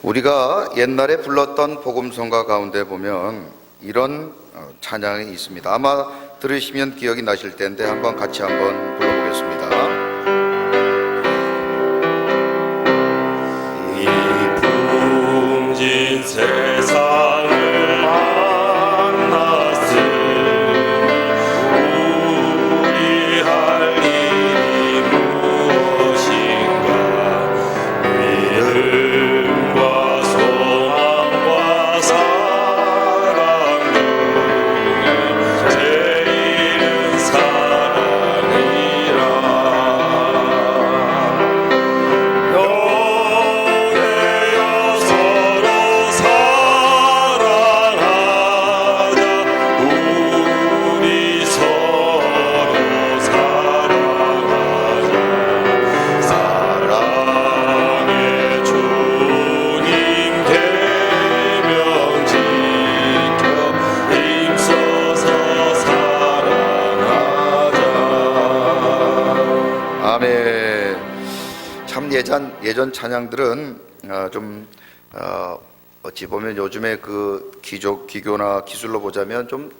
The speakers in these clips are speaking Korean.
우리가 옛날에 불렀던 복음성가 가운데 보면 이런 찬양이 있습니다. 아마 들으시면 기억이 나실 텐데 한번 같이 한번 불러보겠습니다. 이 풍진 세상을 만났으니 우리 할 일이 무엇인가. 믿음과 소망과 사랑 중에 제일은 사랑이라. 영예여 서로 사랑하자. 우리 서로 사랑하자. 사랑의 주님 계명 지켜 힘써서 사랑하자. 아멘. 참 예전 찬양들은 어찌 보면 요즘에 그 기교나 기술로 보자면 좀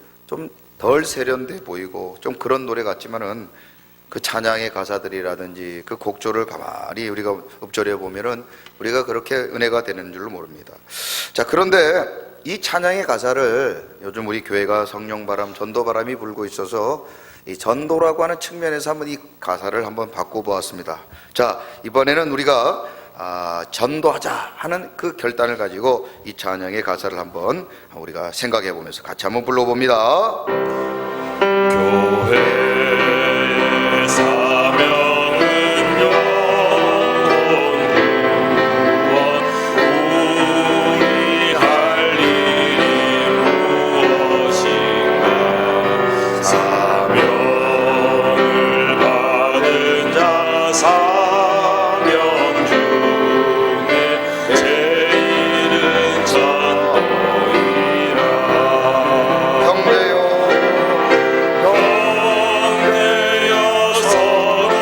덜 세련돼 보이고 좀 그런 노래 같지만은 그 찬양의 가사들이라든지 그 곡조를 가만히 우리가 읊조려 보면은 우리가 그렇게 은혜가 되는 줄로 모릅니다. 자, 그런데 이 찬양의 가사를 요즘 우리 교회가 성령바람, 전도바람이 불고 있어서 이 전도라고 하는 측면에서 한번 이 가사를 한번 바꿔보았습니다. 자, 이번에는 우리가 전도하자 하는 그 결단을 가지고 이 찬양의 가사를 한번 우리가 생각해 보면서 같이 한번 불러봅니다. 교회의 사명은 영혼 구원. 우리 할 일이 무엇인가. 사명을 받은 자 사명 중에 제일은 전도이라. 형제여 형제여 서로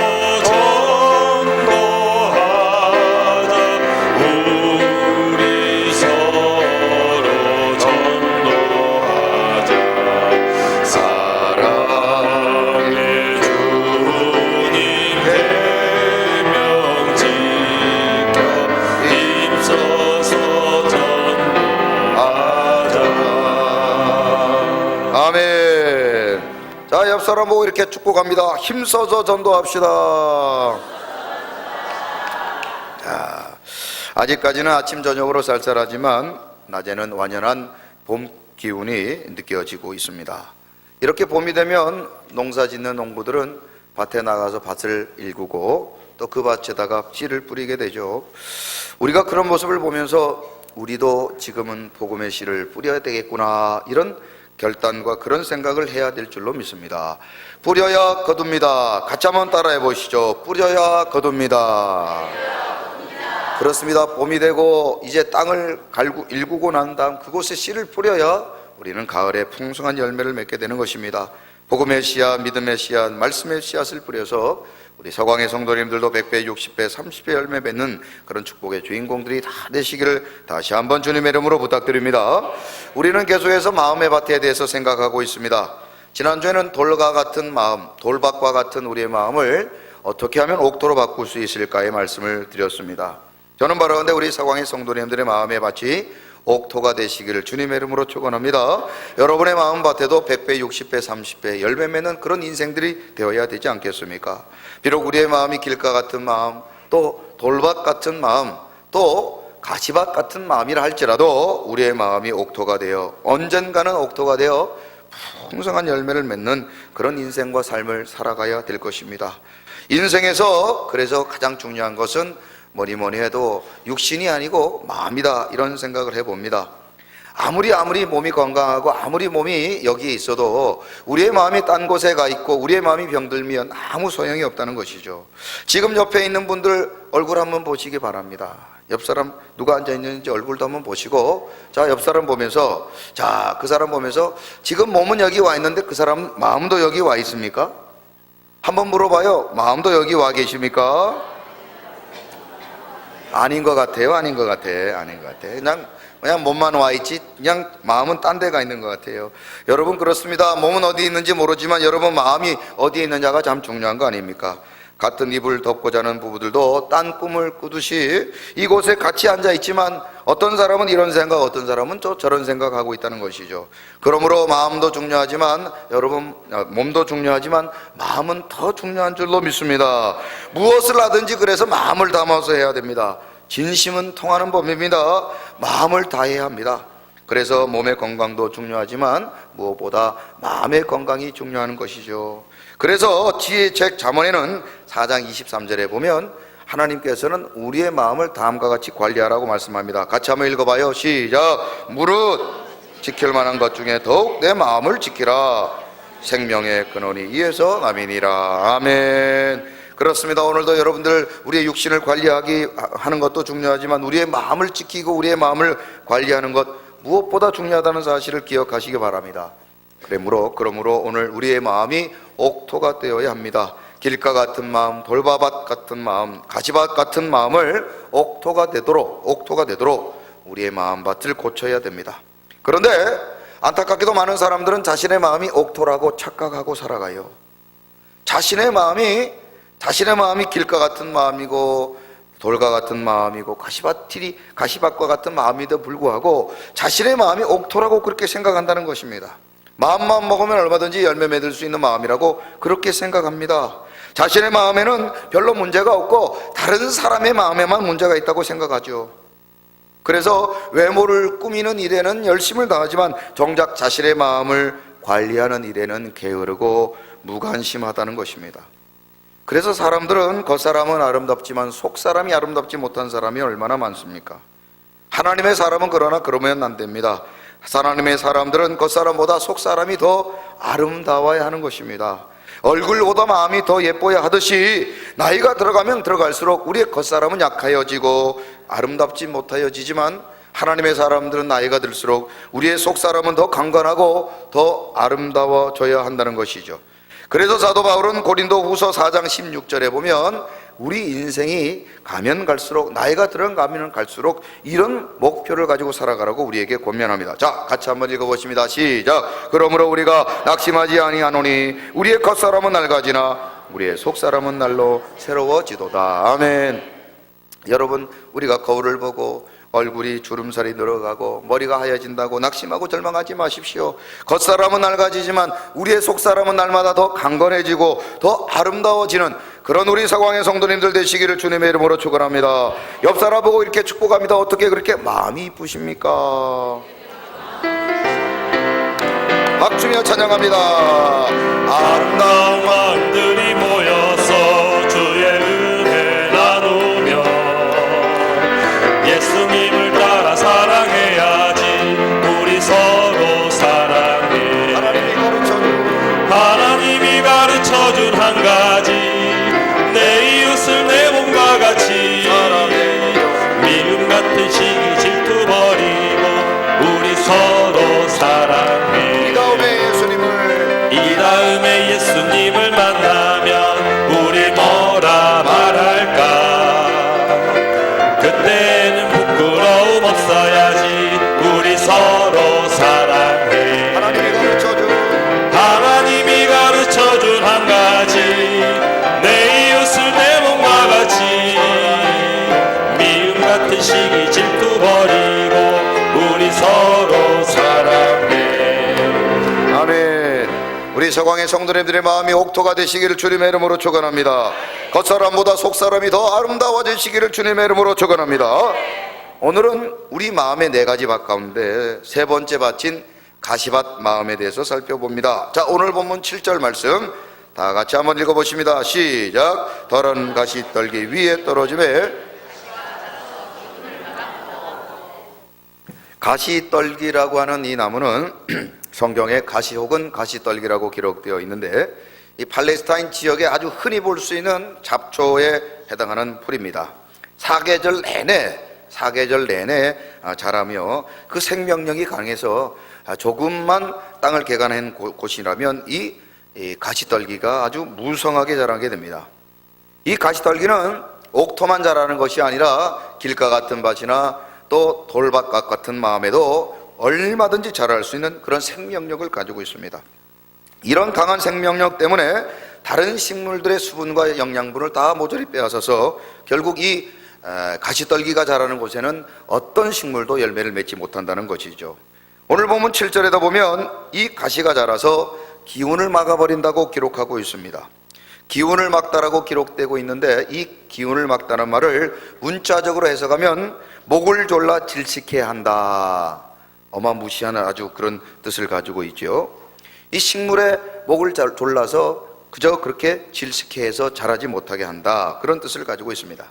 전도하자. 우리 서로 전도하자. 사랑의 주님 계명 지켜 힘써서 전도하자. 아멘. 자, 옆 사람 보고 이렇게 축복합니다. 힘써서 전도합시다. 자, 아직까지는 아침 저녁으로 쌀쌀하지만 낮에는 완연한 봄 기운이 느껴지고 있습니다. 이렇게 봄이 되면 농사 짓는 농부들은 밭에 나가서 밭을 일구고 또 그 밭에다가 씨를 뿌리게 되죠. 우리가 그런 모습을 보면서 우리도 지금은 복음의 씨를 뿌려야 되겠구나, 이런 결단과 그런 생각을 해야 될 줄로 믿습니다. 뿌려야 거둡니다. 같이 한번 따라해 보시죠. 뿌려야 거둡니다. 그렇습니다. 봄이 되고 이제 땅을 일구고 난 다음 그곳에 씨를 뿌려야 우리는 가을에 풍성한 열매를 맺게 되는 것입니다. 복음의 씨앗, 믿음의 씨앗, 말씀의 씨앗을 뿌려서 우리 서광의 성도님들도 100배, 60배, 30배 열매 맺는 그런 축복의 주인공들이 다 되시기를 다시 한번 주님의 이름으로 부탁드립니다. 우리는 계속해서 마음의 밭에 대해서 생각하고 있습니다. 지난주에는 돌과 같은 마음, 돌밭과 같은 우리의 마음을 어떻게 하면 옥토로 바꿀 수 있을까의 말씀을 드렸습니다. 저는 바로 근데 우리 서광의 성도님들의 마음의 밭이 옥토가 되시기를 주님의 이름으로 축원합니다. 여러분의 마음밭에도 100배, 60배, 30배 열매 맺는 그런 인생들이 되어야 되지 않겠습니까? 비록 우리의 마음이 길가 같은 마음, 또 돌밭 같은 마음, 또 가시밭 같은 마음이라 할지라도 우리의 마음이 옥토가 되어 언젠가는 옥토가 되어 풍성한 열매를 맺는 그런 인생과 삶을 살아가야 될 것입니다. 인생에서 그래서 가장 중요한 것은 뭐니 해도 육신이 아니고 마음이다, 이런 생각을 해봅니다. 아무리 몸이 건강하고 아무리 몸이 여기에 있어도 우리의 마음이 딴 곳에 가 있고 우리의 마음이 병들면 아무 소용이 없다는 것이죠. 지금 옆에 있는 분들 얼굴 한번 보시기 바랍니다. 옆 사람 누가 앉아 있는지 얼굴도 한번 보시고, 자, 옆 사람 보면서, 자, 그 사람 보면서 지금 몸은 여기 와 있는데 그 사람 마음도 여기 와 있습니까? 한번 물어봐요. 마음도 여기 와 계십니까? 아닌 것 같아요. 아닌 것 같아. 아닌 것 같아. 그냥 몸만 와 있지 그냥 마음은 딴 데가 있는 것 같아요. 여러분 그렇습니다. 몸은 어디 있는지 모르지만 여러분 마음이 어디에 있느냐가 참 중요한 거 아닙니까? 같은 이불 덮고 자는 부부들도 딴 꿈을 꾸듯이 이곳에 같이 앉아 있지만 어떤 사람은 이런 생각, 어떤 사람은 또 저런 생각하고 있다는 것이죠. 그러므로 마음도 중요하지만 여러분 몸도 중요하지만 마음은 더 중요한 줄로 믿습니다. 무엇을 하든지 그래서 마음을 담아서 해야 됩니다. 진심은 통하는 법입니다. 마음을 다해야 합니다. 그래서 몸의 건강도 중요하지만 무엇보다 마음의 건강이 중요한 것이죠. 그래서 지혜의 책 잠언에는 4장 23절에 보면 하나님께서는 우리의 마음을 다음과 같이 관리하라고 말씀합니다. 같이 한번 읽어봐요. 시작. 무릇 지킬 만한 것 중에 더욱 내 마음을 지키라. 생명의 근원이 이에서 남이니라. 아멘. 그렇습니다. 오늘도 여러분들 우리의 육신을 관리하기 하는 것도 중요하지만 우리의 마음을 지키고 우리의 마음을 관리하는 것 무엇보다 중요하다는 사실을 기억하시기 바랍니다. 그러므로 오늘 우리의 마음이 옥토가 되어야 합니다. 길가 같은 마음, 돌바밭 같은 마음, 가지밭 같은 마음을 옥토가 되도록 우리의 마음밭을 고쳐야 됩니다. 그런데 안타깝게도 많은 사람들은 자신의 마음이 옥토라고 착각하고 살아가요. 자신의 마음이 길가 같은 마음이고 돌과 같은 마음이고 가시밭과 같은 마음에도 불구하고 자신의 마음이 옥토라고 그렇게 생각한다는 것입니다. 마음만 먹으면 얼마든지 열매 맺을 수 있는 마음이라고 그렇게 생각합니다. 자신의 마음에는 별로 문제가 없고 다른 사람의 마음에만 문제가 있다고 생각하죠. 그래서 외모를 꾸미는 일에는 열심을 다하지만 정작 자신의 마음을 관리하는 일에는 게으르고 무관심하다는 것입니다. 그래서 사람들은 겉사람은 아름답지만 속사람이 아름답지 못한 사람이 얼마나 많습니까? 하나님의 사람은 그러면 안 됩니다. 하나님의 사람들은 겉사람보다 속사람이 더 아름다워야 하는 것입니다. 얼굴보다 마음이 더 예뻐야 하듯이 나이가 들어가면 들어갈수록 우리의 겉사람은 약하여지고 아름답지 못하여지지만 하나님의 사람들은 나이가 들수록 우리의 속사람은 더 강건하고 더 아름다워져야 한다는 것이죠. 그래서 사도 바울은 고린도후서 4장 16절에 보면 우리 인생이 가면 갈수록 나이가 들어가면 갈수록 이런 목표를 가지고 살아가라고 우리에게 권면합니다. 자, 같이 한번 읽어보십니다. 시작. 그러므로 우리가 낙심하지 아니하노니 우리의 겉사람은 낡아지나 우리의 속사람은 날로 새로워지도다. 아멘. 여러분 우리가 거울을 보고 얼굴이 주름살이 늘어가고 머리가 하얘진다고 낙심하고 절망하지 마십시오. 겉사람은 낡아지지만 우리의 속사람은 날마다 더 강건해지고 더 아름다워지는 그런 우리 서광의 성도님들 되시기를 주님의 이름으로 축원합니다. 옆 사람 보고 이렇게 축복합니다. 어떻게 그렇게 마음이 이쁘십니까? 박수며 찬양합니다. 아름다운 마음들이 모여서 주의 은혜 나누며 예수님을 따라 사랑해야지. 우리 서로 사랑해. 하나님이 가르쳐준 한 가지 내 이웃을 내 몸과 같이 미움 같은 시기 질투 버리고 우리 서로 사랑해. 이 다음에 예수님을 만나면 우리 뭐라 말할까. 그때는 부끄러움 없어야지. 우리 서로 사랑해. 하나님이 가르쳐준 한 가지 내 이웃을 내 몸과 같이 미움 같은 시기 질투 버리고 우리 서로 사랑해. 아멘. 우리 서광의 성도님들의 마음이 옥토가 되시기를 주님의 이름으로 축원합니다. 겉사람보다 속사람이 더 아름다워지시기를 주님의 이름으로 축원합니다. 오늘은 우리 마음의 4가지 밭 가운데 3번째 밭인 가시밭 마음에 대해서 살펴봅니다. 자, 오늘 본문 7절 말씀 다 같이 한번 읽어보십니다. 시작. 더러운 가시떨기 위에 떨어짐에. 가시떨기라고 하는 이 나무는 성경에 가시 혹은 가시떨기라고 기록되어 있는데 이 팔레스타인 지역에 아주 흔히 볼 수 있는 잡초에 해당하는 풀입니다. 사계절 내내 자라며 그 생명력이 강해서 조금만 땅을 개간한 곳이라면 이 가시떨기가 아주 무성하게 자라게 됩니다. 이 가시떨기는 옥토만 자라는 것이 아니라 길가 같은 밭이나 또 돌밭 같은 마음에도 얼마든지 자랄 수 있는 그런 생명력을 가지고 있습니다. 이런 강한 생명력 때문에 다른 식물들의 수분과 영양분을 다 모조리 빼앗아서 결국 이 가시떨기가 자라는 곳에는 어떤 식물도 열매를 맺지 못한다는 것이죠. 오늘 보면 7절에다 보면 이 가시가 자라서 기운을 막아버린다고 기록하고 있습니다. 기운을 막다라고 기록되고 있는데 이 기운을 막다는 말을 문자적으로 해석하면 목을 졸라 질식해 한다, 어마무시한 아주 그런 뜻을 가지고 있죠. 이 식물의 목을 졸라서 그저 그렇게 질식해서 자라지 못하게 한다, 그런 뜻을 가지고 있습니다.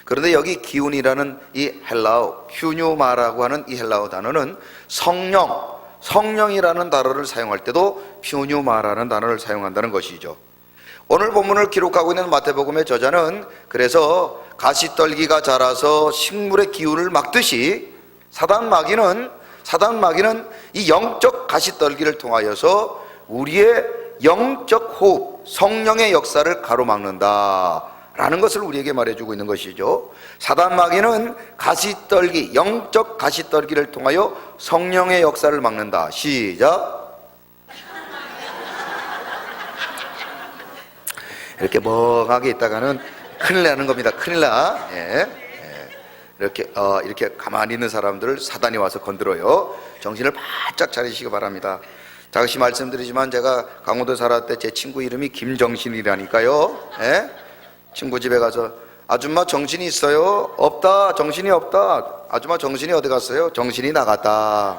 그런데 여기 기운이라는 이 헬라어 퓨뉴마라고 하는 이 헬라어 단어는 성령이라는 단어를 사용할 때도 퓨뉴마라는 단어를 사용한다는 것이죠. 오늘 본문을 기록하고 있는 마태복음의 저자는 그래서 가시떨기가 자라서 식물의 기운을 막듯이 사단 마귀는 이 영적 가시떨기를 통하여서 우리의 영적 호흡, 성령의 역사를 가로막는다 라는 것을 우리에게 말해주고 있는 것이죠. 사단 마귀는 가시떨기, 영적 가시떨기를 통하여 성령의 역사를 막는다. 시작. 이렇게 멍하게 있다가는 큰일 나는 겁니다. 큰일 나. 이렇게 가만히 있는 사람들을 사단이 와서 건드려요. 정신을 바짝 차리시기 바랍니다. 다시 말씀드리지만 제가 강원도 살았을 때 제 친구 이름이 김정신이라니까요. 친구 집에 가서 아줌마 정신이 있어요? 없다. 정신이 없다. 아줌마 정신이 어디 갔어요? 정신이 나갔다.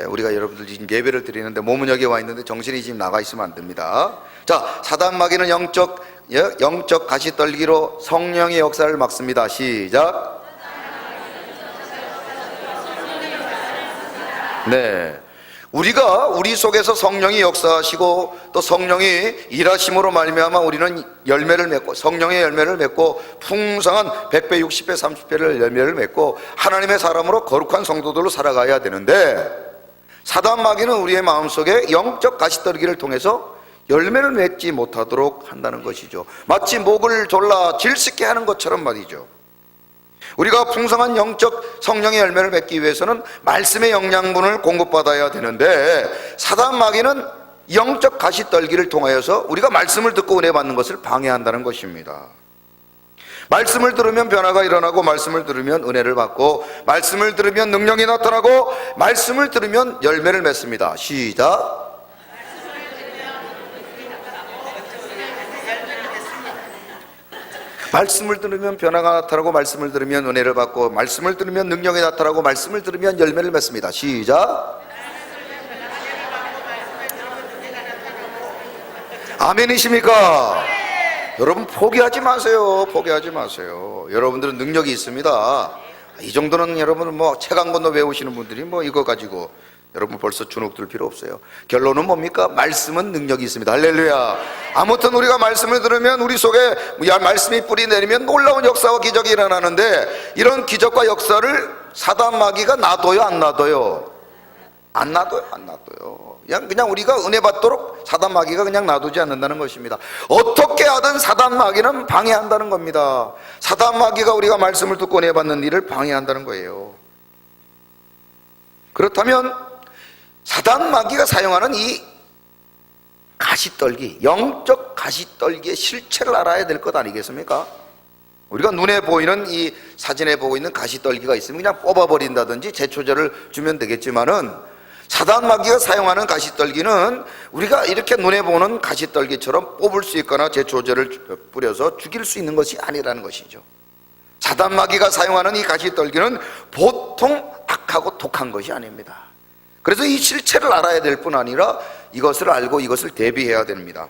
우리가 여러분들 지금 예배를 드리는데 몸은 여기 와 있는데 정신이 지금 나가 있으면 안 됩니다. 자, 사단 마귀는 영적 가시떨기로 성령의 역사를 막습니다. 시작. 네, 우리 속에서 성령이 역사하시고 또 성령이 일하심으로 말미암아 우리는 열매를 맺고 성령의 열매를 맺고 풍성한 100배, 60배, 30배를 열매를 맺고 하나님의 사람으로 거룩한 성도들로 살아가야 되는데 사단 마귀는 우리의 마음속에 영적 가시떨기를 통해서 열매를 맺지 못하도록 한다는 것이죠. 마치 목을 졸라 질식게 하는 것처럼 말이죠. 우리가 풍성한 영적 성령의 열매를 맺기 위해서는 말씀의 영양분을 공급받아야 되는데 사단 마귀는 영적 가시떨기를 통하여서 우리가 말씀을 듣고 은혜 받는 것을 방해한다는 것입니다. 말씀을 들으면 변화가 일어나고 말씀을 들으면 은혜를 받고 말씀을 들으면 능력이 나타나고 말씀을 들으면 열매를 맺습니다. 시작. 말씀을 들으면 변화가 나타나고 말씀을 들으면 은혜를 받고 말씀을 들으면 능력이 나타나고 말씀을 들으면 열매를 맺습니다. 시작. 아멘이십니까? 여러분 포기하지 마세요. 포기하지 마세요. 여러분들은 능력이 있습니다. 이 정도는 여러분은 뭐 책 한 권도 외우시는 분들이 뭐 이거 가지고 여러분 벌써 주눅 들 필요 없어요. 결론은 뭡니까? 말씀은 능력이 있습니다. 할렐루야. 아무튼 우리가 말씀을 들으면 우리 속에 말씀이 뿌리 내리면 놀라운 역사와 기적이 일어나는데 이런 기적과 역사를 사단 마귀가 놔둬요, 안 놔둬요? 안 놔둬요, 안 놔둬요. 그냥 우리가 은혜 받도록 사단 마귀가 그냥 놔두지 않는다는 것입니다. 어떻게 하든 사단 마귀는 방해한다는 겁니다. 사단 마귀가 우리가 말씀을 듣고 은혜 받는 일을 방해한다는 거예요. 그렇다면 사단 마귀가 사용하는 이 가시떨기, 영적 가시떨기의 실체를 알아야 될 것 아니겠습니까? 우리가 눈에 보이는 이 사진에 보고 있는 가시떨기가 있으면 그냥 뽑아버린다든지 제초제를 주면 되겠지만은 사단 마귀가 사용하는 가시떨기는 우리가 이렇게 눈에 보는 가시떨기처럼 뽑을 수 있거나 제초제를 뿌려서 죽일 수 있는 것이 아니라는 것이죠. 사단 마귀가 사용하는 이 가시떨기는 보통 악하고 독한 것이 아닙니다. 그래서 이 실체를 알아야 될 뿐 아니라 이것을 알고 이것을 대비해야 됩니다.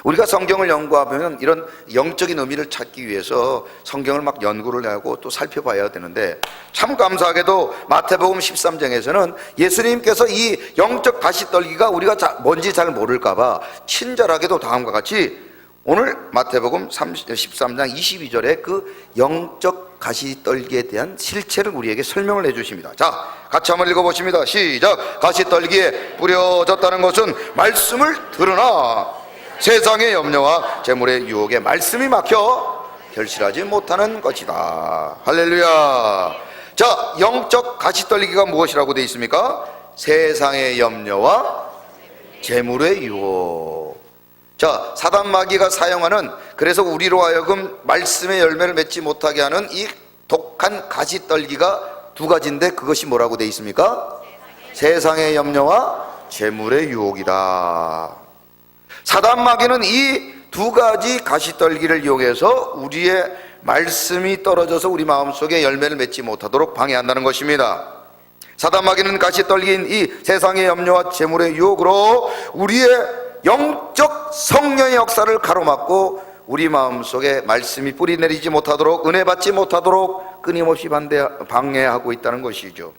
우리가 성경을 연구하면 이런 영적인 의미를 찾기 위해서 성경을 막 연구를 하고 또 살펴봐야 되는데 참 감사하게도 마태복음 13장에서는 예수님께서 이 영적 가시떨기가 우리가 뭔지 잘 모를까 봐 친절하게도 다음과 같이 오늘 마태복음 13장 22절에 그 영적 가시떨기에 대한 실체를 우리에게 설명을 해주십니다. 자, 같이 한번 읽어보십니다. 시작. 가시떨기에 뿌려졌다는 것은 말씀을 들으나 세상의 염려와 재물의 유혹에 말씀이 막혀 결실하지 못하는 것이다. 할렐루야. 자, 영적 가시떨리기가 무엇이라고 되어 있습니까? 세상의 염려와 재물의 유혹. 자, 사단 마귀가 사용하는, 그래서 우리로 하여금 말씀의 열매를 맺지 못하게 하는 이 독한 가시떨기가 두 가지인데, 그것이 뭐라고 되어 있습니까? 세상의 염려와 재물의 유혹이다. 사단 마귀는 이 두 가지 가시떨기를 이용해서 우리의 말씀이 떨어져서 우리 마음속에 열매를 맺지 못하도록 방해한다는 것입니다. 사단 마귀는 가시떨기인 이 세상의 염려와 재물의 유혹으로 우리의 영적 성령의 역사를 가로막고 우리 마음속에 말씀이 뿌리 내리지 못하도록, 은혜 받지 못하도록 끊임없이 방해하고 있다는 것이죠.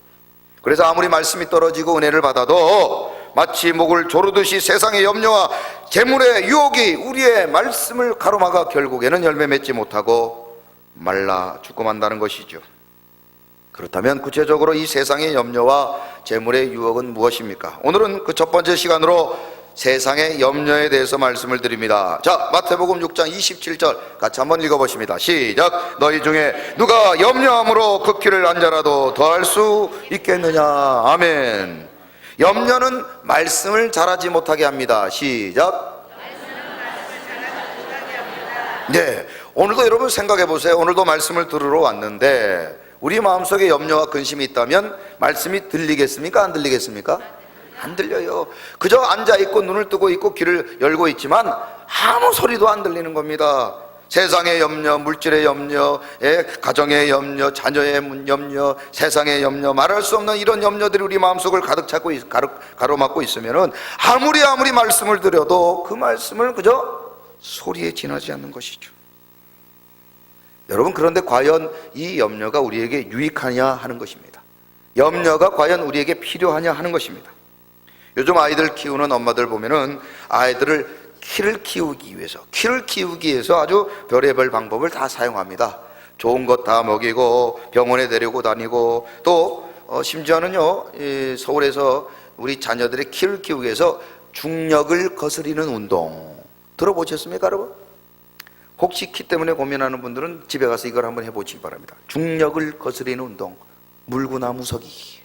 그래서 아무리 말씀이 떨어지고 은혜를 받아도 마치 목을 조르듯이 세상의 염려와 재물의 유혹이 우리의 말씀을 가로막아 결국에는 열매 맺지 못하고 말라 죽고 만다는 것이죠. 그렇다면 구체적으로 이 세상의 염려와 재물의 유혹은 무엇입니까? 오늘은 그 첫 번째 시간으로 세상의 염려에 대해서 말씀을 드립니다. 자, 마태복음 6장 27절 같이 한번 읽어보십니다. 시작. 너희 중에 누가 염려함으로 그 길을 앉아라도 더할 수 있겠느냐. 아멘. 염려는 말씀을 잘하지 못하게 합니다. 시작. 네, 오늘도 여러분 생각해 보세요. 오늘도 말씀을 들으러 왔는데 우리 마음속에 염려와 근심이 있다면 말씀이 들리겠습니까? 안 들리겠습니까? 안 들려요. 그저 앉아있고 눈을 뜨고 있고 귀를 열고 있지만 아무 소리도 안 들리는 겁니다. 세상의 염려, 물질의 염려, 가정의 염려, 자녀의 염려, 세상의 염려, 말할 수 없는 이런 염려들이 우리 마음속을 가득 차고 가로막고 있으면은 아무리 말씀을 드려도 그 말씀을 그저 소리에 지나지 않는 것이죠. 여러분, 그런데 과연 이 염려가 우리에게 유익하냐 하는 것입니다. 염려가 과연 우리에게 필요하냐 하는 것입니다. 요즘 아이들 키우는 엄마들 보면은 아이들을 키를 키우기 위해서 아주 별의별 방법을 다 사용합니다. 좋은 것 다 먹이고 병원에 데리고 다니고 또 심지어는요, 서울에서 우리 자녀들의 키를 키우기 위해서 중력을 거스리는 운동 들어보셨습니까, 여러분? 혹시 키 때문에 고민하는 분들은 집에 가서 이걸 한번 해보시기 바랍니다. 중력을 거스리는 운동. 물구나무 서기.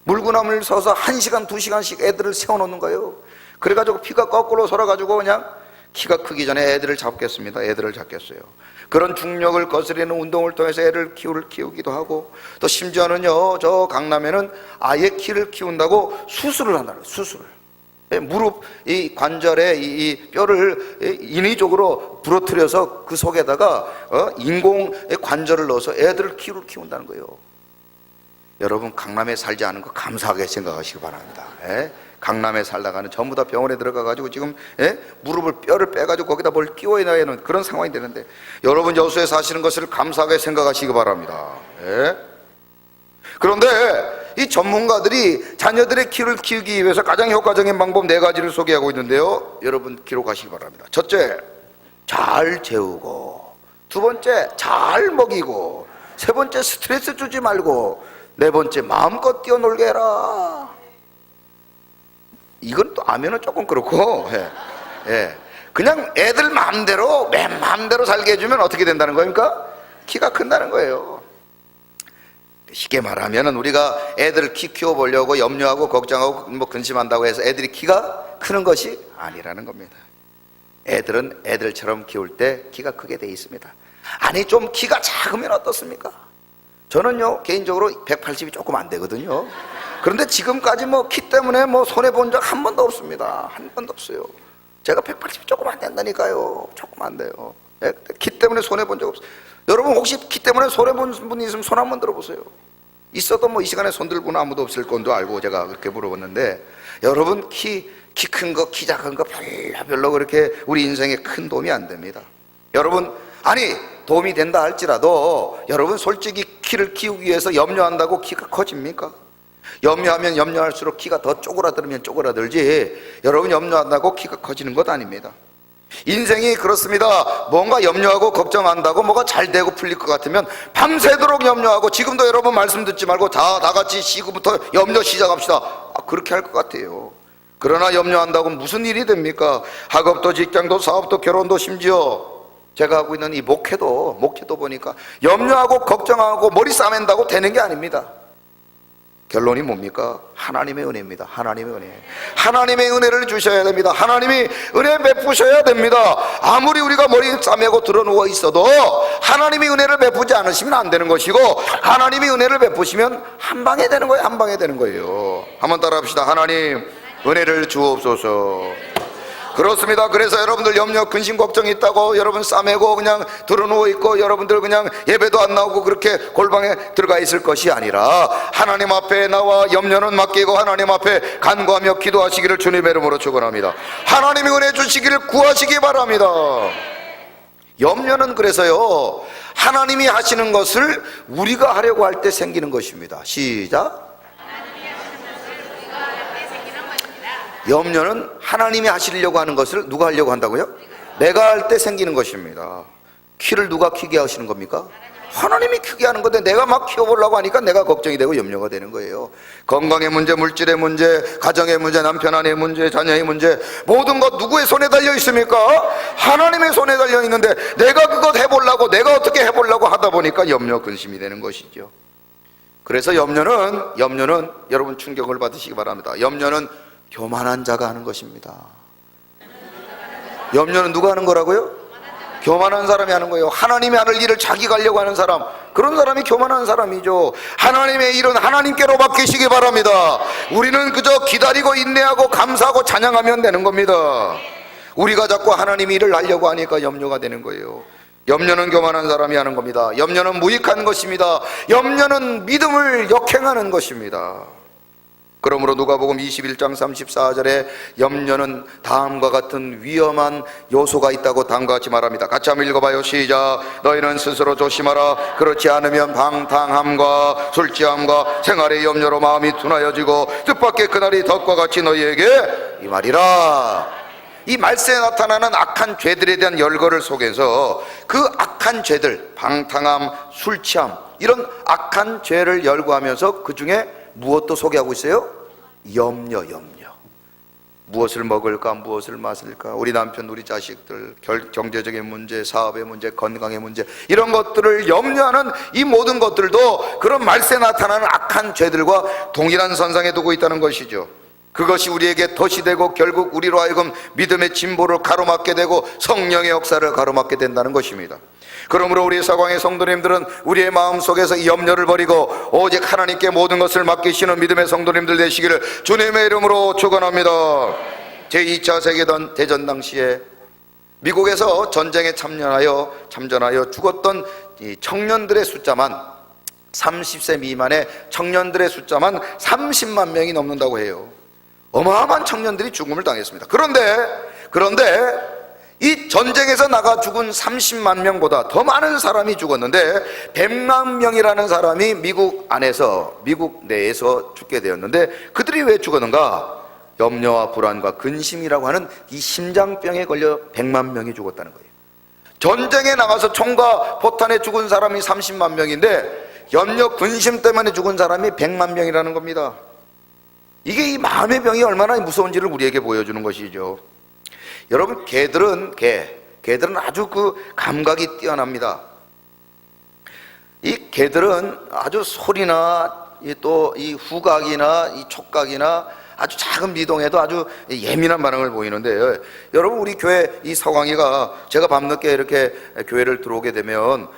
물구나무를 서서 1시간, 2시간씩 애들을 세워놓는 거예요. 그래가지고 피가 거꾸로 설어가지고 그냥 키가 크기 전에 애들을 잡겠어요. 그런 중력을 거스리는 운동을 통해서 애를 키우기도 하고, 또 심지어는요, 저 강남에는 아예 키를 키운다고 수술을 한다는 거예요. 수술을. 무릎 이 관절에 이 뼈를 인위적으로 부러뜨려서 그 속에다가 인공의 관절을 넣어서 애들을 키운다는 거예요. 여러분, 강남에 살지 않은 거 감사하게 생각하시기 바랍니다. 강남에 살다가는 전부 다 병원에 들어가가지고 지금 뼈를 빼가지고 거기다 뭘 끼워야 하는 그런 상황이 되는데, 여러분 여수에 사시는 것을 감사하게 생각하시기 바랍니다. 그런데 이 전문가들이 자녀들의 키를 키우기 위해서 가장 효과적인 방법 4가지를 소개하고 있는데요, 여러분 기록하시기 바랍니다. 첫째, 잘 재우고, 두 번째, 잘 먹이고, 세 번째, 스트레스 주지 말고, 네 번째, 마음껏 뛰어놀게 해라. 이건 또 아면은 조금 그렇고, 그냥 애들 마음대로, 맨 마음대로 살게 해주면 어떻게 된다는 겁니까? 키가 큰다는 거예요. 쉽게 말하면 우리가 애들을 키 키워보려고 염려하고 걱정하고 근심한다고 해서 애들이 키가 크는 것이 아니라는 겁니다. 애들은 애들처럼 키울 때 키가 크게 돼 있습니다. 아니, 좀 키가 작으면 어떻습니까? 저는요, 개인적으로 180이 조금 안 되거든요. 그런데 지금까지 키 때문에 손해본 적 한 번도 없습니다. 한 번도 없어요. 제가 180이 조금 안 된다니까요. 조금 안 돼요. 키 때문에 손해본 적 없어요. 여러분, 혹시 키 때문에 손해본 분이 있으면 손 한번 들어보세요. 있어도 이 시간에 손 들고는 아무도 없을 건도 알고 제가 그렇게 물어봤는데, 여러분, 키 큰 거, 키 작은 거 별로 그렇게 우리 인생에 큰 도움이 안 됩니다. 여러분, 아니, 도움이 된다 할지라도 여러분, 솔직히 키를 키우기 위해서 염려한다고 키가 커집니까? 염려하면 염려할수록 키가 더 쪼그라들면 쪼그라들지, 여러분 염려한다고 키가 커지는 것 아닙니다. 인생이 그렇습니다. 뭔가 염려하고 걱정한다고 뭐가 잘 되고 풀릴 것 같으면 밤새도록 염려하고, 지금도 여러분 말씀 듣지 말고 다 같이 시구부터 염려 시작합시다. 그렇게 할 것 같아요. 그러나 염려한다고 무슨 일이 됩니까? 학업도 직장도 사업도 결혼도 심지어 제가 하고 있는 이 목회도 보니까 염려하고 걱정하고 머리 싸맨다고 되는 게 아닙니다. 결론이 뭡니까? 하나님의 은혜입니다. 하나님의 은혜. 하나님의 은혜를 주셔야 됩니다. 하나님이 은혜 베푸셔야 됩니다. 아무리 우리가 머리 싸매고 드러누워 있어도 하나님이 은혜를 베푸지 않으시면 안 되는 것이고, 하나님이 은혜를 베푸시면 한 방에 되는 거예요. 한 방에 되는 거예요. 한번 따라 합시다. 하나님 은혜를 주옵소서. 그렇습니다. 그래서 여러분들 염려, 근심, 걱정이 있다고 여러분 싸매고 그냥 드러누워 있고 여러분들 그냥 예배도 안 나오고 그렇게 골방에 들어가 있을 것이 아니라, 하나님 앞에 나와 염려는 맡기고 하나님 앞에 간구하며 기도하시기를 주님의 이름으로 축원합니다. 하나님이 은혜 주시기를 구하시기 바랍니다. 염려는 그래서요, 하나님이 하시는 것을 우리가 하려고 할 때 생기는 것입니다. 시작. 염려는 하나님이 하시려고 하는 것을 누가 하려고 한다고요? 내가 할 때 생기는 것입니다. 키를 누가 크게 하시는 겁니까? 하나님이 크게 하는 건데 내가 막 키워보려고 하니까 내가 걱정이 되고 염려가 되는 거예요. 건강의 문제, 물질의 문제, 가정의 문제, 남편 아내의 문제, 자녀의 문제, 모든 것 누구의 손에 달려 있습니까? 하나님의 손에 달려 있는데 내가 그것 해보려고, 내가 어떻게 해보려고 하다 보니까 염려, 근심이 되는 것이죠. 그래서 염려는 여러분 충격을 받으시기 바랍니다. 염려는 교만한 자가 하는 것입니다. 염려는 누가 하는 거라고요? 교만한 사람이 하는 거예요. 하나님이 하는 일을 자기가 하려고 하는 사람, 그런 사람이 교만한 사람이죠. 하나님의 일은 하나님께로 맡기시기 바랍니다. 우리는 그저 기다리고 인내하고 감사하고 찬양하면 되는 겁니다. 우리가 자꾸 하나님의 일을 하려고 하니까 염려가 되는 거예요. 염려는 교만한 사람이 하는 겁니다. 염려는 무익한 것입니다. 염려는 믿음을 역행하는 것입니다. 그러므로 누가복음 21장 34절에 염려는 다음과 같은 위험한 요소가 있다고 다음과 같이 말합니다. 같이 한번 읽어봐요. 시작. 너희는 스스로 조심하라. 그렇지 않으면 방탕함과 술취함과 생활의 염려로 마음이 둔하여지고 뜻밖의 그날이 덫과 같이 너희에게 이 말이라. 이 말세에 나타나는 악한 죄들에 대한 열거를 속에서 그 악한 죄들, 방탕함, 술취함, 이런 악한 죄를 열거하면서 그 중에 무엇도 소개하고 있어요? 염려. 무엇을 먹을까, 무엇을 마실까, 우리 남편, 우리 자식들, 경제적인 문제, 사업의 문제, 건강의 문제, 이런 것들을 염려하는 이 모든 것들도 그런 말세에 나타나는 악한 죄들과 동일한 선상에 두고 있다는 것이죠. 그것이 우리에게 덫이 되고 결국 우리로 하여금 믿음의 진보를 가로막게 되고 성령의 역사를 가로막게 된다는 것입니다. 그러므로 우리 사광의 성도님들은 우리의 마음속에서 이 염려를 버리고 오직 하나님께 모든 것을 맡기시는 믿음의 성도님들 되시기를 주님의 이름으로 축원합니다. 제2차 세계대전 당시에 미국에서 전쟁에 참전하여 죽었던 이 청년들의 숫자만, 30세 미만의 청년들의 숫자만 30만 명이 넘는다고 해요. 어마어마한 청년들이 죽음을 당했습니다. 그런데 이 전쟁에서 나가 죽은 30만 명보다 더 많은 사람이 죽었는데 100만 명이라는 사람이 미국 내에서 죽게 되었는데, 그들이 왜 죽었는가? 염려와 불안과 근심이라고 하는 이 심장병에 걸려 100만 명이 죽었다는 거예요. 전쟁에 나가서 총과 포탄에 죽은 사람이 30만 명인데 염려, 근심 때문에 죽은 사람이 100만 명이라는 겁니다. 이게 이 마음의 병이 얼마나 무서운지를 우리에게 보여주는 것이죠. 여러분, 개들은 아주 그 감각이 뛰어납니다. 이 개들은 아주 소리나 또 이 후각이나 이 촉각이나 아주 작은 미동에도 아주 예민한 반응을 보이는데, 여러분, 우리 교회 이 서광이가 제가 밤늦게 이렇게 교회를 들어오게 되면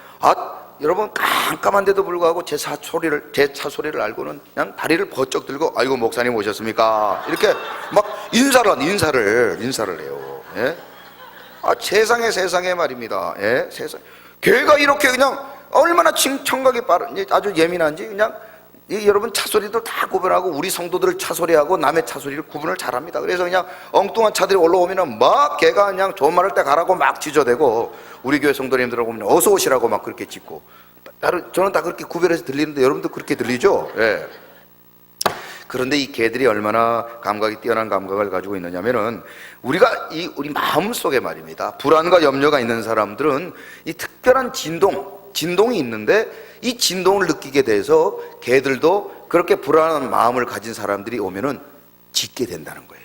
여러분, 깜깜한데도 불구하고 제 차 소리를 알고는 그냥 다리를 버쩍 들고 아이고 목사님 오셨습니까? 이렇게 막 인사를 해요. 예? 세상에 말입니다. 예? 세상. 교회가 이렇게 그냥 얼마나 청각이 빠른, 아주 예민한지 그냥 여러분 차소리도 다 구분하고 우리 성도들 차소리하고 남의 차소리를 구분을 잘합니다. 그래서 그냥 엉뚱한 차들이 올라오면은 막 걔가 그냥 좋은 말 할 때 가라고 막 지저대고, 우리 교회 성도님들하고 보면 어서 오시라고 막 그렇게 짖고, 저는 다 그렇게 구별해서 들리는데 여러분도 그렇게 들리죠? 예. 그런데 이 개들이 얼마나 감각이 뛰어난 감각을 가지고 있느냐면은 우리 마음 속에 말입니다. 불안과 염려가 있는 사람들은 이 특별한 진동이 있는데 이 진동을 느끼게 돼서 개들도 그렇게 불안한 마음을 가진 사람들이 오면은 짖게 된다는 거예요.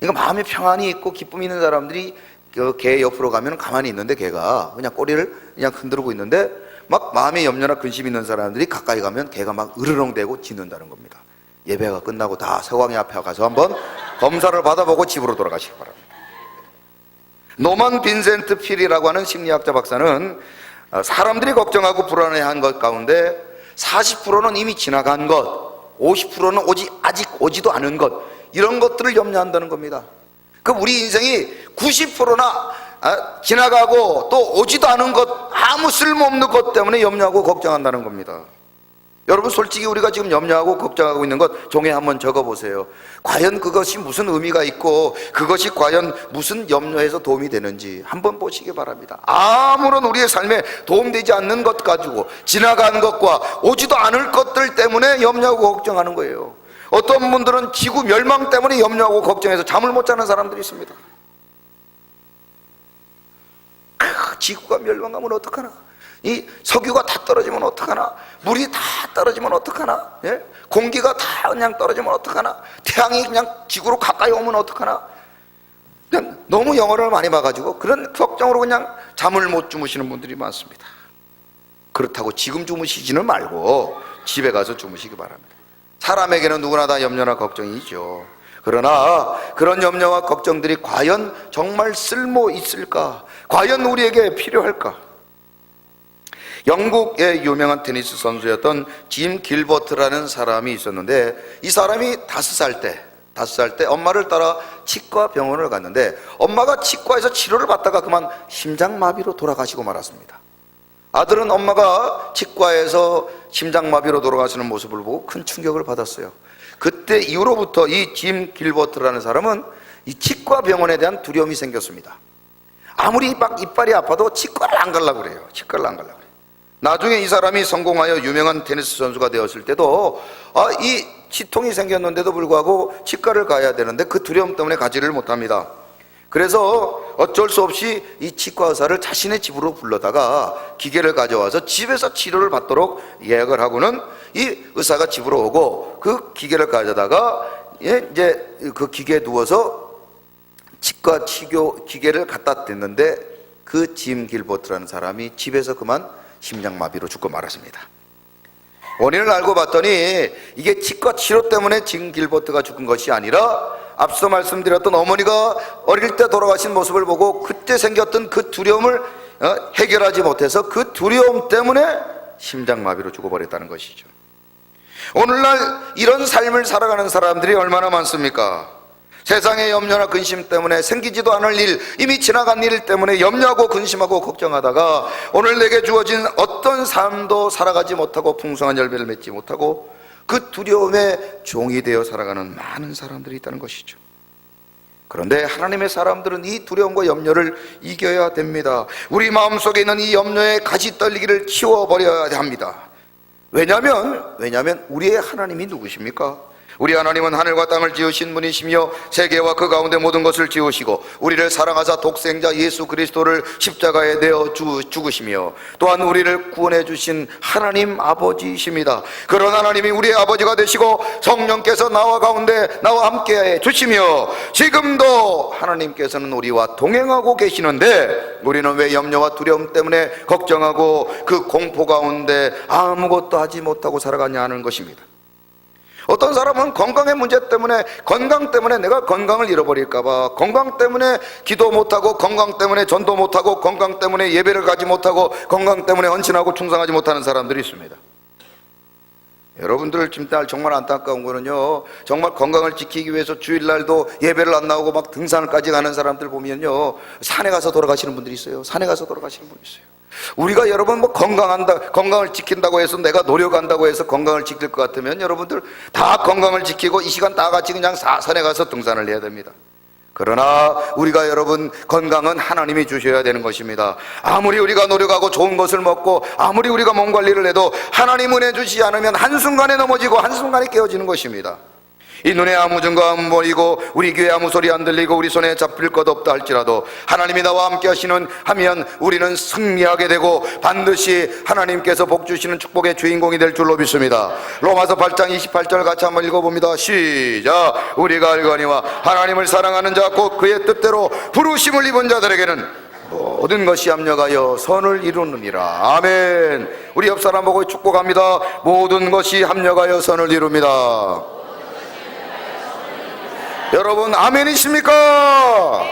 그러니까 마음에 평안이 있고 기쁨이 있는 사람들이 그 개 옆으로 가면 가만히 있는데 개가 그냥 꼬리를 그냥 흔들고 있는데 막 마음에 염려나 근심 있는 사람들이 가까이 가면 개가 막 으르렁대고 짖는다는 겁니다. 예배가 끝나고 다 서광이 앞에 가서 한번 검사를 받아보고 집으로 돌아가시기 바랍니다. 노만 빈센트 필이라고 하는 심리학자 박사는 사람들이 걱정하고 불안해한 것 가운데 40%는 이미 지나간 것, 50%는 아직 오지도 않은 것, 이런 것들을 염려한다는 겁니다. 그럼 우리 인생이 90%나 지나가고 또 오지도 않은 것, 아무 쓸모없는 것 때문에 염려하고 걱정한다는 겁니다. 여러분, 솔직히 우리가 지금 염려하고 걱정하고 있는 것 종이에 한번 적어보세요. 과연 그것이 무슨 의미가 있고 그것이 과연 무슨 염려에서 도움이 되는지 한번 보시기 바랍니다. 아무런 우리의 삶에 도움되지 않는 것 가지고 지나간 것과 오지도 않을 것들 때문에 염려하고 걱정하는 거예요. 어떤 분들은 지구 멸망 때문에 염려하고 걱정해서 잠을 못 자는 사람들이 있습니다. 지구가 멸망하면 어떡하나? 이 석유가 다 떨어지면 어떡하나? 물이 다 떨어지면 어떡하나? 예? 공기가 다 그냥 떨어지면 어떡하나? 태양이 그냥 지구로 가까이 오면 어떡하나? 그냥 너무 영화를 많이 봐가지고 그런 걱정으로 그냥 잠을 못 주무시는 분들이 많습니다. 그렇다고 지금 주무시지는 말고 집에 가서 주무시기 바랍니다. 사람에게는 누구나 다 염려나 걱정이 있죠. 그러나 그런 염려와 걱정들이 과연 정말 쓸모 있을까? 과연 우리에게 필요할까? 영국의 유명한 테니스 선수였던 짐 길버트라는 사람이 있었는데, 이 사람이 5살 때 엄마를 따라 치과 병원을 갔는데 엄마가 치과에서 치료를 받다가 그만 심장마비로 돌아가시고 말았습니다. 아들은 엄마가 치과에서 심장마비로 돌아가시는 모습을 보고 큰 충격을 받았어요. 그때 이후로부터 이 짐 길버트라는 사람은 이 치과 병원에 대한 두려움이 생겼습니다. 아무리 막 이빨이 아파도 치과를 안 가려고 그래요. 치과를 안 가려고 그래요. 나중에 이 사람이 성공하여 유명한 테니스 선수가 되었을 때도 이 치통이 생겼는데도 불구하고 치과를 가야 되는데 그 두려움 때문에 가지를 못합니다. 그래서 어쩔 수 없이 이 치과 의사를 자신의 집으로 불러다가 기계를 가져와서 집에서 치료를 받도록 예약을 하고는 이 의사가 집으로 오고 그 기계를 가져다가 이제 그 기계에 누워서 치과 치료 기계를 갖다 댔는데 그 짐 길버트라는 사람이 집에서 그만 심장마비로 죽고 말았습니다. 원인을 알고 봤더니 이게 치과 치료 때문에 짐 길버트가 죽은 것이 아니라 앞서 말씀드렸던 어머니가 어릴 때 돌아가신 모습을 보고 그때 생겼던 그 두려움을 해결하지 못해서 그 두려움 때문에 심장마비로 죽어버렸다는 것이죠. 오늘날 이런 삶을 살아가는 사람들이 얼마나 많습니까? 세상의 염려나 근심 때문에 생기지도 않을 일, 이미 지나간 일 때문에 염려하고 근심하고 걱정하다가 오늘 내게 주어진 어떤 삶도 살아가지 못하고 풍성한 열매를 맺지 못하고 그 두려움에 종이 되어 살아가는 많은 사람들이 있다는 것이죠. 그런데 하나님의 사람들은 이 두려움과 염려를 이겨야 됩니다. 우리 마음속에 있는 이 염려의 가지 떨리기를 키워버려야 합니다. 왜냐하면 우리의 하나님이 누구십니까? 우리 하나님은 하늘과 땅을 지으신 분이시며 세계와 그 가운데 모든 것을 지으시고 우리를 사랑하사 독생자 예수 그리스도를 십자가에 내어 죽으시며 또한 우리를 구원해 주신 하나님 아버지이십니다. 그런 하나님이 우리의 아버지가 되시고 성령께서 나와 함께 해 주시며 지금도 하나님께서는 우리와 동행하고 계시는데 우리는 왜 염려와 두려움 때문에 걱정하고 그 공포 가운데 아무것도 하지 못하고 살아가냐 하는 것입니다. 어떤 사람은 건강의 문제 때문에 건강 때문에 내가 건강을 잃어버릴까봐 건강 때문에 기도 못하고 건강 때문에 전도 못하고 건강 때문에 예배를 가지 못하고 건강 때문에 헌신하고 충성하지 못하는 사람들이 있습니다. 여러분들 지금 정말 안타까운 거는요, 정말 건강을 지키기 위해서 주일날도 예배를 안 나오고 막 등산을까지 가는 사람들 보면요, 산에 가서 돌아가시는 분들이 있어요. 산에 가서 돌아가시는 분이 있어요. 우리가 여러분 뭐 건강을 지킨다고 해서 내가 노력한다고 해서 건강을 지킬 것 같으면 여러분들 다 건강을 지키고 이 시간 다 같이 그냥 산에 가서 등산을 해야 됩니다. 그러나 우리가 여러분 건강은 하나님이 주셔야 되는 것입니다. 아무리 우리가 노력하고 좋은 것을 먹고 아무리 우리가 몸 관리를 해도 하나님 은혜 주시지 않으면 한순간에 넘어지고 한순간에 깨어지는 것입니다. 이 눈에 아무 증거 안 보이고 우리 귀에 아무 소리 안 들리고 우리 손에 잡힐 것 없다 할지라도 하나님이 나와 함께 하면 우리는 승리하게 되고 반드시 하나님께서 복 주시는 축복의 주인공이 될 줄로 믿습니다. 로마서 8장 28절 같이 한번 읽어봅니다. 시작. 우리가 알거니와 하나님을 사랑하는 자 곧 그의 뜻대로 부르심을 입은 자들에게는 모든 것이 합력하여 선을 이루느니라. 아멘. 우리 옆 사람 보고 축복합니다. 모든 것이 합력하여 선을 이룹니다. 여러분 아멘이십니까?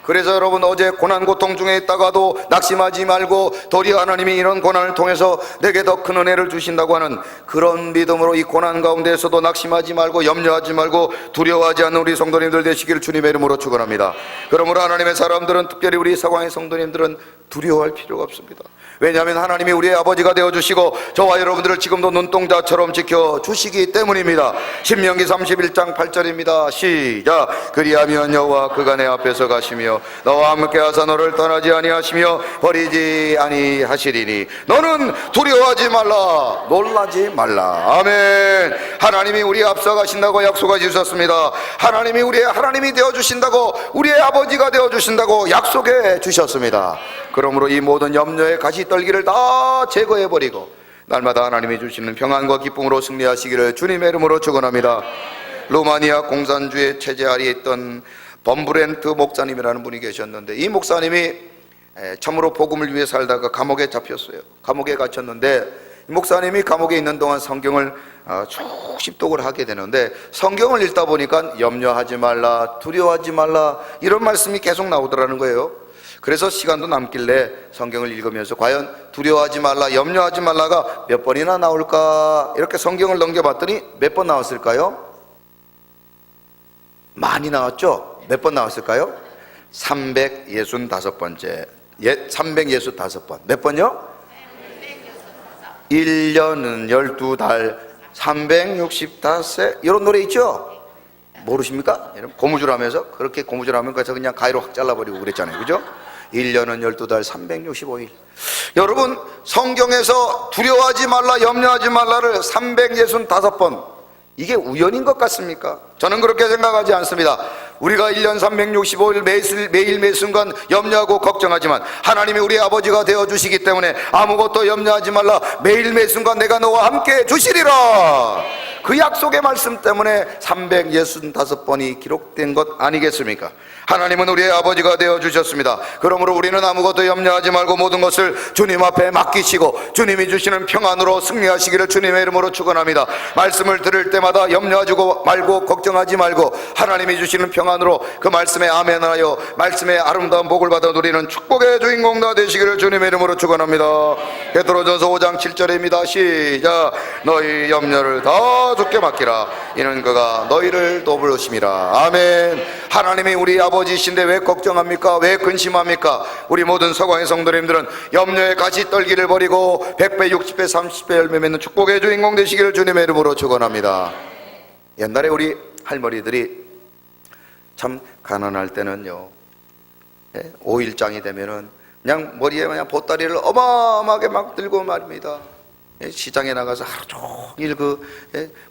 그래서 여러분 어제 고난 고통 중에 있다가도 낙심하지 말고 도리어 하나님이 이런 고난을 통해서 내게 더 큰 은혜를 주신다고 하는 그런 믿음으로 이 고난 가운데에서도 낙심하지 말고 염려하지 말고 두려워하지 않는 우리 성도님들 되시기를 주님의 이름으로 축원합니다. 그러므로 하나님의 사람들은, 특별히 우리 사광의 성도님들은 두려워할 필요가 없습니다. 왜냐하면 하나님이 우리의 아버지가 되어주시고 저와 여러분들을 지금도 눈동자처럼 지켜주시기 때문입니다. 신명기 31장 8절입니다 시작. 그리하면 여호와 그가 내 앞에서 가시며 너와 함께 하사 너를 떠나지 아니하시며 버리지 아니하시리니 너는 두려워하지 말라, 놀라지 말라. 아멘. 하나님이 우리 앞서 가신다고 약속해 주셨습니다. 하나님이 우리의 하나님이 되어주신다고, 우리의 아버지가 되어주신다고 약속해 주셨습니다. 그러므로 이 모든 염려의 가시떨기를 다 제거해버리고 날마다 하나님이 주시는 평안과 기쁨으로 승리하시기를 주님의 이름으로 축원합니다. 루마니아 공산주의 체제 아래에 있던 범브렌트 목사님이라는 분이 계셨는데, 이 목사님이 참으로 복음을 위해 살다가 감옥에 잡혔어요. 감옥에 갇혔는데 이 목사님이 감옥에 있는 동안 성경을 쭉 십독을 하게 되는데, 성경을 읽다 보니까 염려하지 말라, 두려워하지 말라 이런 말씀이 계속 나오더라는 거예요. 그래서 시간도 남길래 성경을 읽으면서 과연 두려워하지 말라, 염려하지 말라가 몇 번이나 나올까 이렇게 성경을 넘겨봤더니 몇 번 나왔을까요? 많이 나왔죠? 몇 번 나왔을까요? 365번째. 365번. 몇 번요? 1년은 12달 365세. 이런 노래 있죠? 모르십니까? 고무줄 하면서, 그렇게 고무줄 하면 그냥 가위로 확 잘라버리고 그랬잖아요. 그죠? 1년은 12달 365일. 여러분, 성경에서 두려워하지 말라, 염려하지 말라를 365번, 이게 우연인 것 같습니까? 저는 그렇게 생각하지 않습니다. 우리가 1년 365일 매일 매 순간 염려하고 걱정하지만 하나님이 우리 아버지가 되어주시기 때문에 아무것도 염려하지 말라, 매일 매 순간 내가 너와 함께 주시리라. 그 약속의 말씀 때문에 365번이 기록된 것 아니겠습니까? 하나님은 우리의 아버지가 되어주셨습니다. 그러므로 우리는 아무것도 염려하지 말고 모든 것을 주님 앞에 맡기시고 주님이 주시는 평안으로 승리하시기를 주님의 이름으로 축원합니다. 말씀을 들을 때마다 염려하지 말고 걱정하지 말고 하나님이 주시는 평안으로 그 말씀에 아멘하여 말씀의 아름다운 복을 받아 누리는 축복의 주인공 다 되시기를 주님의 이름으로 축원합니다. 베드로전서 5장 7절입니다 시작. 너희 염려를 다 주께 맡기라, 이는 그가 너희를 돕으심이라. 아멘. 하나님이 우리 아버지이신데 왜 걱정합니까? 왜 근심합니까? 우리 모든 서광의 성도님들은 염려의 가시 떨기를 버리고 100배 60배 30배 열매 맺는 축복의 주인공 되시기를 주님의 이름으로 축원합니다. 옛날에 우리 할머니들이 참 가난할 때는요, 5일장이 되면은 그냥 머리에 그냥 보따리를 어마어마하게 막 들고 말입니다. 시장에 나가서 하루 종일 그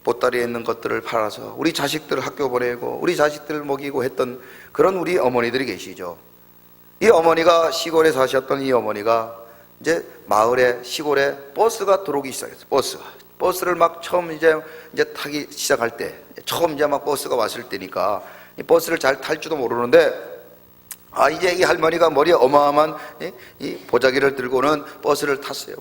보따리에 있는 것들을 팔아서 우리 자식들 학교 보내고 우리 자식들 먹이고 했던 그런 우리 어머니들이 계시죠. 이 어머니가 시골에 사셨던 이 어머니가 이제 마을에, 시골에 버스가 들어오기 시작했어요. 버스를 막 처음 이제 타기 시작할 때, 처음 이제 막 버스가 왔을 때니까 이 버스를 잘 탈 줄도 모르는데, 이제 이 할머니가 머리에 어마어마한 이 보자기를 들고는 버스를 탔어요.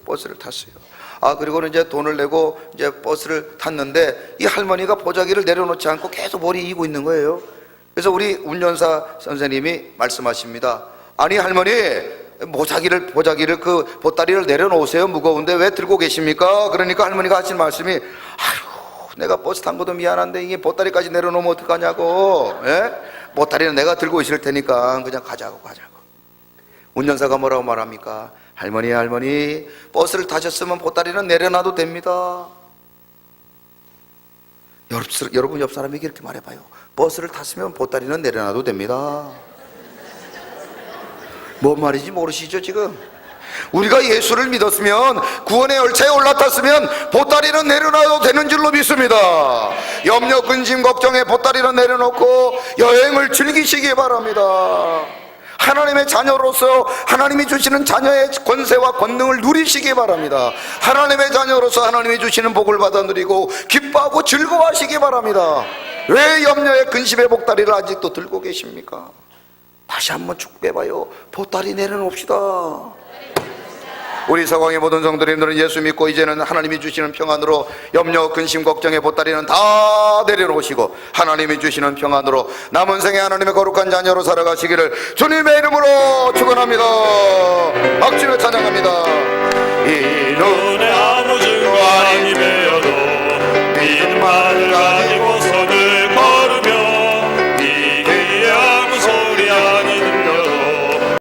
그리고는 이제 돈을 내고 이제 버스를 tas는데 이 할머니가 보자기를 내려놓지 않고 계속 머리 이고 있는 거예요. 그래서 우리 운전사 선생님이 말씀하십니다. 아니 할머니, 보자기를 그 보따리를 내려놓으세요. 무거운데 왜 들고 계십니까? 그러니까 할머니가 하신 말씀이, 아휴, 내가 버스 탄 것도 미안한데 이게 보따리까지 내려놓으면 어떡하냐고. 보따리는 내가 들고 있을 테니까 그냥 가자고. 운전사가 뭐라고 말합니까? 할머니, 버스를 타셨으면 보따리는 내려놔도 됩니다. 여러분 옆 사람에게 이렇게 말해봐요. 버스를 탔으면 보따리는 내려놔도 됩니다. 뭔 말인지 모르시죠 지금? 우리가 예수를 믿었으면, 구원의 열차에 올라탔으면 보따리는 내려놔도 되는 줄로 믿습니다. 염려, 근심, 걱정에 보따리는 내려놓고 여행을 즐기시기 바랍니다. 하나님의 자녀로서 하나님이 주시는 자녀의 권세와 권능을 누리시기 바랍니다. 하나님의 자녀로서 하나님이 주시는 복을 받아 누리고 기뻐하고 즐거워하시기 바랍니다. 왜 염려의 근심의 보따리를 아직도 들고 계십니까? 다시 한번 축배봐요. 보따리 내려놓읍시다. 우리 서강의 모든 성도님들은 예수 믿고 이제는 하나님이 주시는 평안으로 염려, 근심, 걱정의 보따리는 다 내려놓으시고 하나님이 주시는 평안으로 남은 생에 하나님의 거룩한 자녀로 살아가시기를 주님의 이름으로 축원합니다. 박수로 찬양합니다. 이눈에